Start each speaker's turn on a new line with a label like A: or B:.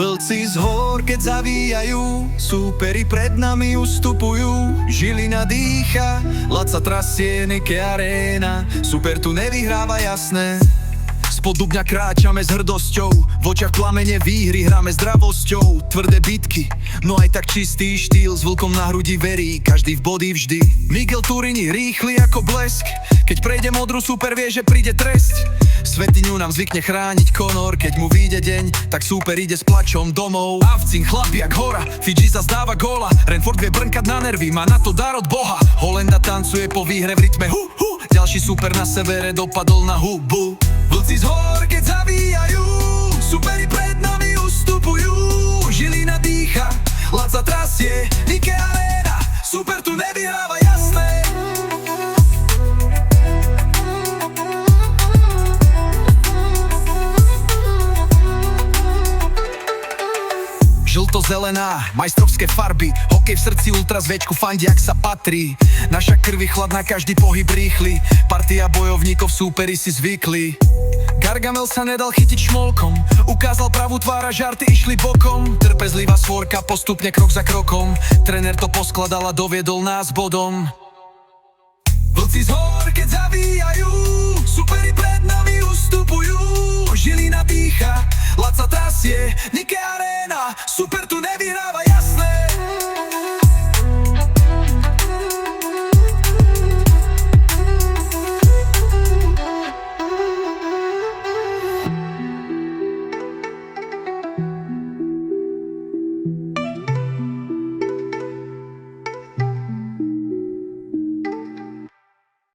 A: Vlci z hôr, keď zavíjajú, súperi pred nami ustupujú. Žilina dýcha, Laca trasie, Nike Arena, super tu nevyhráva, jasné. Spod Dubňa kráčame s hrdosťou, v očiach plamene výhry, hráme zdravosťou. Tvrdé bitky, no aj tak čistý štýl, s vlkom na hrudi verí, každý v body vždy. Miguel Turini, rýchly ako blesk, keď prejde modru, super vie, že príde trest. Svetiňu nám zvykne chrániť Conor, keď mu vyjde deň, tak super ide s plačom domov. Avcin chlap jak hora, Fidži zazdáva góla, Renford vie brnkať na nervy, má na to dar od Boha. Holenda tancuje po výhre v rytme hu hu, ďalší super na severe dopadol na hubu. Vlci z hor, keď zavíjajú, superi pred nami ustupujú. Žilina dýcha, Laca trasie, Nike Arena, super tu nevyhráva, jasné. Žlto-zelená, majstrovské farby, hokej v srdci, ultra zväčku, fandi jak sa patrí. Naša krvi chladná, každý pohyb rýchly, partia bojovníkov, súperi si zvykli. Gargamel sa nedal chytiť šmolkom, ukázal pravú tvár a žarty išli bokom. Trpezlivá svorka, postupne krok za krokom, tréner to poskladal a doviedol nás bodom. Vlci z hor, keď zavíjajú, superi pred nami ustupujú. Žilina dýcha, Laca trasie, Nike Arena, super tu nevyhráva, jasné.